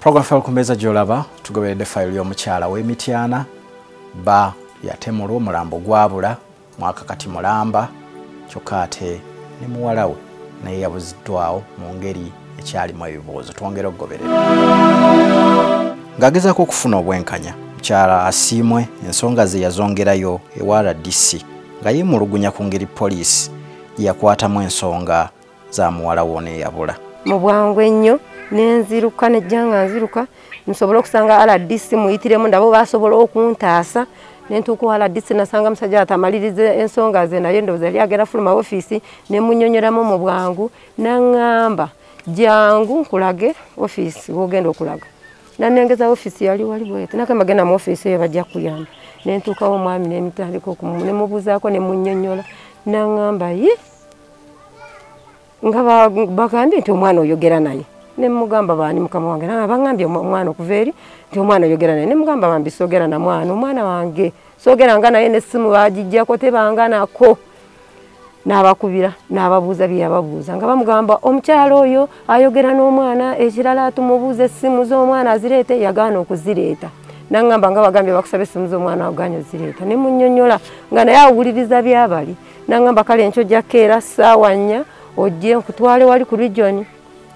Program file kumeza jolaba tugoberede file y'omukyala w'Emityana ba yatemulwa omulambo gwabula mwaka kati mulamba kyokka ate ne muwala we naye yabuziddwawo mu ngeri ekyalimu ebibuuzo. Twongera okugoberera ng'agezaako okufuna obwenkanya mukyala asiimwe ensonga ze yazongerayo ewa RDC nga yeemulugunya ku ngeri poliisi yakwatamu ensonga za muwala we n'eyabula. Mu bwangu ennyo nenziruka nejjanga nziruka nsobola okusanga RDC muyitiremu ndabo basobola okuntaasa nentuuka RDC nasanga musajja atamalirize ensonga ze naye ndowooza yali agenda fuluma office ne munnyonnyolamu mu bwangu naŋŋamba jangu nkulage office wogenda okulaga nanengeza office yali wali bwete nakamba genda mu office eyo bajja kuyamba nentuukawo omwami nemitandika nemubuuzaako ne munnyonnyola naŋŋamba ye nga bagambye nti omwana oyogera naye ne mugamba baani mukama wange bangambye omwana okuva eri nti omwana oyogera naye ne mugamba bambi soogera na omwana wange soogeranga naye n'essimu bagijjako tebanganako n'abakubira n'ababuuza bye yababuuza nga bamugamba omukyala oyo ayogera n'omwana ekirala tumubuuza essimu z'omwana azireete yagaana okuzireeta naŋŋamba nga bagambye bakusaba essimu z'omwana oganya ozireeta ne munnyonnyola nga naye awuliriza byabali naŋŋamba kale enkyo jakkeera ssaawa 4 ojje nkutwale wali ku region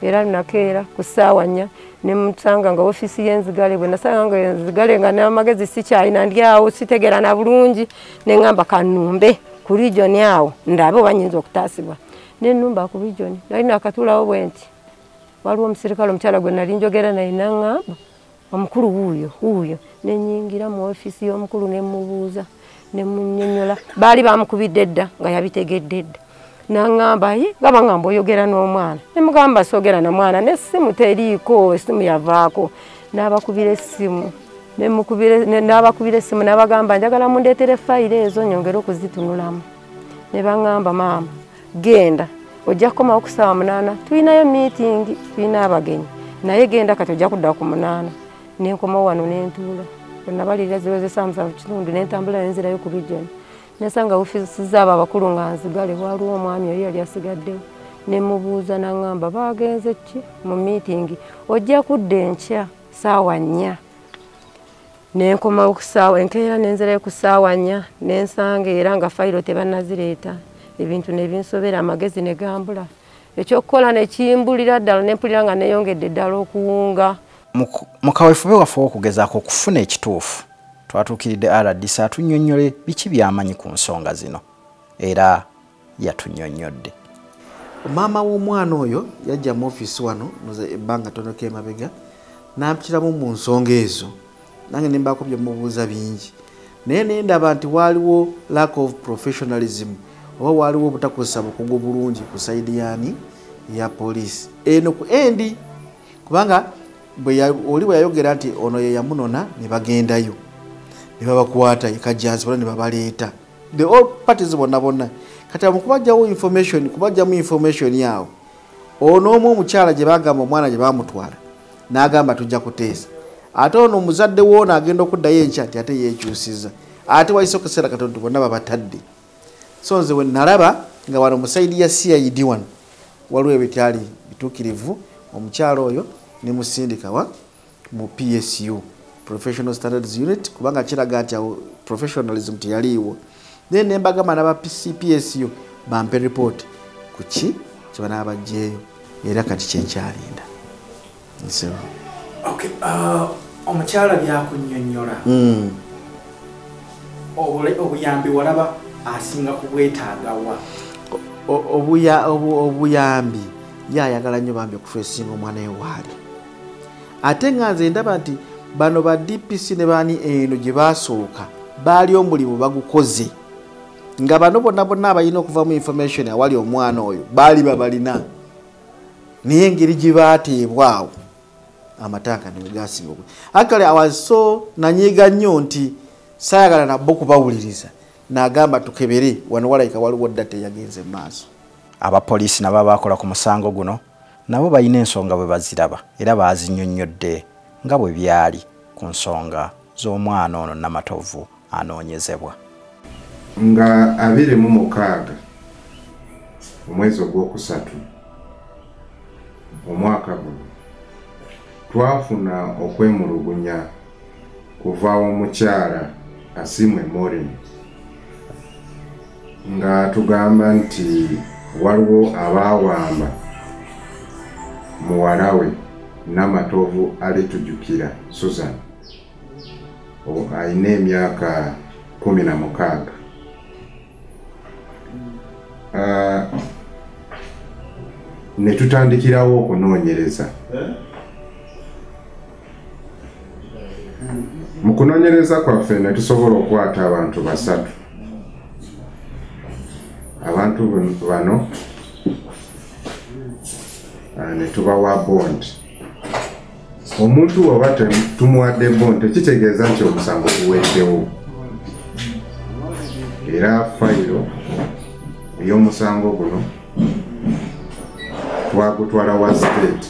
era nakeera ku ssaawa 4 ne musanga nga office y'enzigale bwe nasanga nga enzigale nga n'amagezi sikyalina ndi awo sitegera na bulungi ne ŋŋamba kanumbe ku region awo ndabe banyinza okutaasibwa ne nnumba ku region nali nakatuulawo bwe nti waliwo omusirikale omukyala gwe nali njogera naye naŋŋamba omukulu wuuyo ne nnyingira mu office y'omukulu ne mubuuza ne munnyonnyola baali bamukubidde dda nga yabitegedde dda naŋŋamba ye nga baŋŋamba oyogera n'omwana ne mugamba soogera na mwana n'essimu teriiko essimu yavaako n'abakubira essimu n'abakubira essimu n'abagamba njagala mundeetere fayiro ezo nyongere okuzitunulamu ne baŋŋamba maama genda ojja kukomawo ku ssaawa 8 tulinayo meeting tulina abagenyi naye genda kati ojja kudda ku 8 nenkomawo wano nentuula nabalirira 0.7 nentambula nenzirayo ku region nesanga office z'abo abakulu nga nzigale waliwo omwami oyo yali asigaddewo ne mubuuza naŋŋamba bagenze ki mu meeting ojja kudda enkya ssaawa 4 nenkomawo ku ssaawa enkeera nenzirayo ku ssaawa 4 nensanga era nga fayiro tebannazireeta ebintu nebinsobera amagezi ne gambula ekyokukola ne kimbulira ddala nempulira nga neyongedde ddala okuwunga. Mu kaweefube waffe okugezaako okufuna ekituufu twatuukiridde RDC atunnyonnyole biki byamanyi ku nsonga zino era yatunnyonnyodde. Maama w'omwana oyo yajja mu office wano ebbanga tonoka emabega nampitiramu mu nsonga ezo nange ne mbaako bye mubuuza bingi naye ne ndaba nti waaliwo lack of professionalism oba waaliwo obutakozesa bukugu bulungi ku sayidi yaani ya poliisi eno ku endi kubanga oli bwe yayogera nti ono ye yamunona ne bagendayo ne babakwata ekajjansi bona ne babaleeta the all parties bonna kati mukubajjawo kubajjamu information yawo ono omu omukyala gye bagamba omwana gye bamutwala n'agamba tujja kuteesa ate ono omuzadde woona agenda okuddayo enkya nti ate yeekyusiza ate wayise okuseera katono bonna babatadde so nze we nalaba nga wano mu sayidi ya CID wano waliwo ebityali bituukirivu omukyala oyo ne musindikawa mu PSU Professional Standards Unit kubanga kiraga nti professionalism teyaliiwo then nembagamba n'aba PSU bampe report ku ki kye banaabajjeeyo era kati kyenkyalinda. Okay, omukyala byakunnyonnyola obuyambi walaba asinga kubwetaagawa obuyambi yayagala nnyo bambi okutwesinga omwana we waali ate nga nze ndaba nti bano ba DPC ne baani eno gye basooka baali omulimu bagukoze nga bano bonna abalina okuvamu information awali omwana oyo baali babalina naye engeri gye baateebwawo amatanka ne gasinga akale awaso nanyiga nnyo nti saayagala nabo kubawuliriza n'agamba tukebere wano walayika waliwo dda teyagenze mu maaso. Abapoliisi nabo abakola ku musango guno nabo balina ensonga bwe baziraba era baazinnyonnyodde nga bwe byali ku nsonga z'omwana ono Namatovu anoonyezebwa. Nga 26 omwezi ogwokusatu omwaka guno twafuna okwemulugunya kuva omukyala Asimwe Morin nga tugamba nti waliwo abaawamba muwala we Namatovu Alitujjukira Susan ayina emyaka 16. Ne tutandikirawo okunoonyereza. Mu kunoonyereza kwaffe ne tusobola okwata abantu 3. Abantu bano ne tubawa bond. Omuntu oba tumuwadde bond tekitegeeza nti omusango guweddewo. Era fayiro ey'omusango guno twagutwala wa state.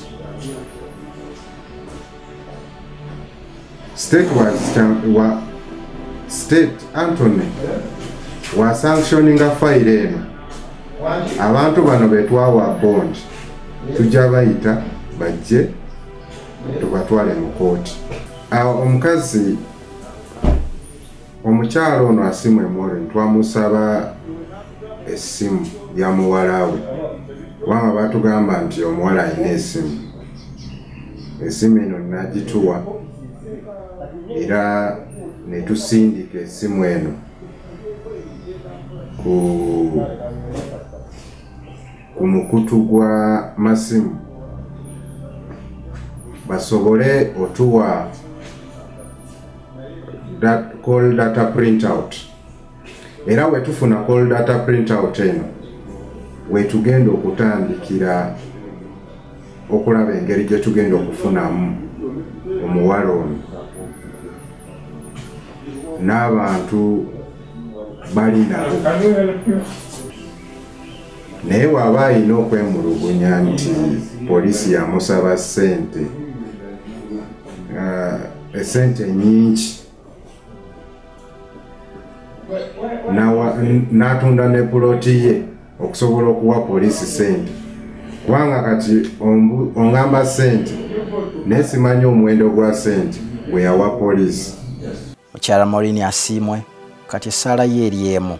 State Anthony wa sanctioninga fayiro eno. Abantu bano betwawa bond tujja bayita bajje tubatwale mu kooti. Omukazi omukyalo ono Asimwe Morin twamusaba essimu ya muwala we kubanga batugamba nti omuwala alina essimu. Essimu eno nagituwa era ne tusindika essimu eno ku mukutu gwa masimu basobole otuwa call data printout. Era wetufuna call data printout eno wetugenda okutandikira okulaba engeri gye tugenda okufunamu omuwala ono n'abantu bali nabo. Naye waba alina okwemulugunya nti poliisi yamusaba ssente, esente nyingi, n'atunda ne puloti ye okusobola okuwa poliisi ssente. Kubanga kati ongamba ssente naye simanyi omuwendo gwa ssente gwe yawa poliisi. Mukyala Morin Asimwe kati essaala ye eri emu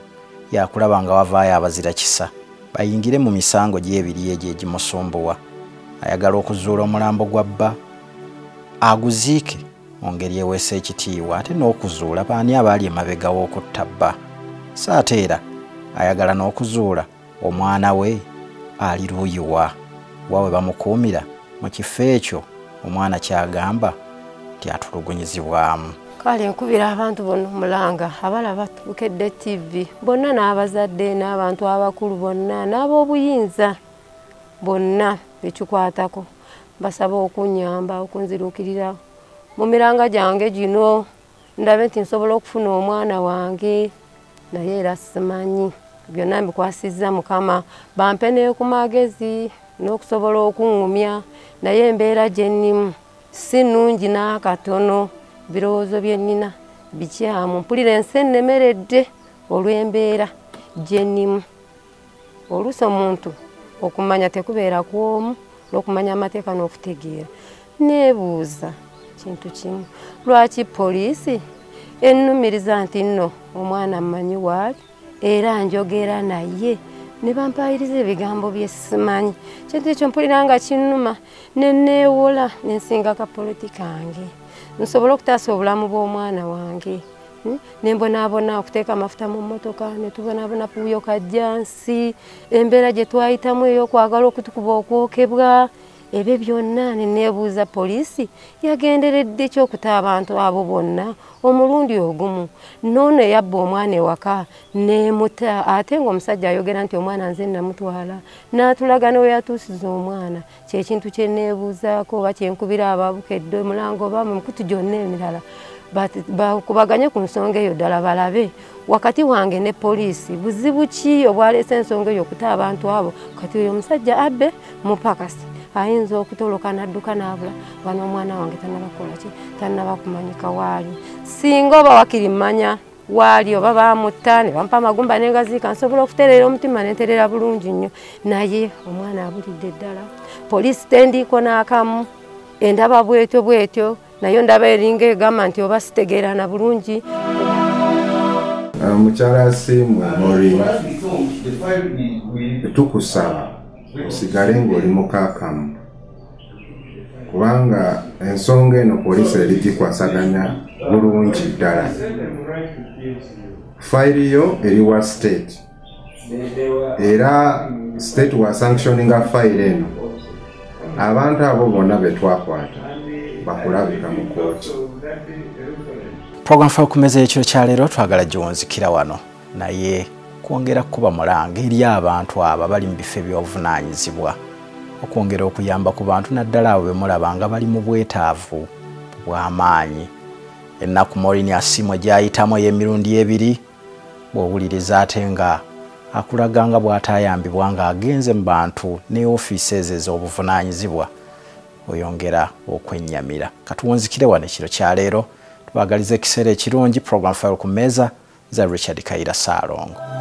yakulaba nga wavaayo abazira kisa bayingire mu misango gy'ebiri egyo egimusumbuwa. Ayagala okuzuula omulambo gwa bba aguziike mu ngeri eweesa ekitiibwa ate n'okuzuula baani abaali emabega w'okutta bba. So ate era ayagala n'okuzuula omwana we ali luuyi wa we bamukuumira mu kifo ekyo omwana kyagamba nti atulugunyizibwamu. Kale nkubira abantu bonna mulanga abalaba Bukedde TV bonna n'abazadde n'abantu abakulu bonna n'ab'obuyinza bonna bekikwatako basaba okunyamba okunzirukirira mu miranga gyange gino ndabe nti nsobola okufuna omwana wange naye era simanyi. Byonna mbikwasizza Mukama bampe ne ku magezi n'okusobola okuŋŋumya naye embeera gye nnimu si nnungi n'akatono. Birowoozo bye nnina bikyamu mpulira ensi ennemeredde olw'embeera gye nnimu. Oluusi omuntu okumanya tekubeera kw'omu n'okumanya amateeka n'okutegeera. Neebuuza kintu kimu, lwaki poliisi ennumiriza nti nno omwana mmanyi waali era njogera naye ne bampayiriza ebigambo bye simanyi. Kintu ekyo mpulira nga kinnuma ne neewola ne nsinga kapoloti kange nsobola okutaasa obulamu bw'omwana wange. Ne mbonaabona okuteeka amafuta mu mmotoka ne tubonaabona puuyo kajjansi embeera gye twayitamu ey'okwagala okutukuba okwokebwa. Ebyo byonna ne neebuuza poliisi yagenderedde ki okuta abantu abo bonna omulundi ogumu. Noono eyabba omwana ewaka neemuta ate ng'omusajja ayogera nti omwana nze namutwala n'atulaga ne we yatuusiza omwana. Kyekintu kye neebuuzaako oba kyenkubira ababukedde mulango oba mu mikutu gyonna emirala bakubaganye ku nsonga eyo ddala balabe wakati wange ne poliisi buzibu ki obwaleese ensonga eyo okuta abantu abo. Kati oyo omusajja abbe mupakasi ayinza okutoloka n'adduka n'abula bano omwana wange tannabakola ki tannabakumanyika waali. Singa oba wakiri mmanya waali oba baamutta ne bampa amagumba n'engaziika nsobola okutereera omutima n'enterera bulungi nnyo naye omwana abulidde ddala. Poliisi tendiiko n'akamu endaba bwetyo nayo ndaba eringa egamba nti oba sitegeerana bulungi. Mukyala Asiimwe Maureen, tukusaba osigale ng'oli mukaakamu kubanga ensonga eno poliisi erigikwasaganya bulungi ddala. Fayiri yo eri wa state era state wa sanctioninga fayiri eno. Abantu abo bonna be twakwata bakulabika mu kooti. Program for kumeza ekiro kya leero twagala gyonzikira wano naye kwongera kuba mulanga eri abantu aba bali mu bifo by'obuvunaanyizibwa okwongera okuyamba ku bantu naddala abo bemulabanga bali mu bwetaavu bw'amaanyi. Ennaku Maureen Asiimwe gyayitamu ey'emirundi ebiri bw'owuliriza ate nga akulaganga bw'ataayambibwa ng'agenze mu bantu ne ofiisi ezo ez'obuvunaanyizibwa oyongera okwennyamira. Katuwonzikire wano ekiro kya leero tubagaliza ekiseera ekirungi. Program file ku mmeeza za Richard Kaira Saalongo.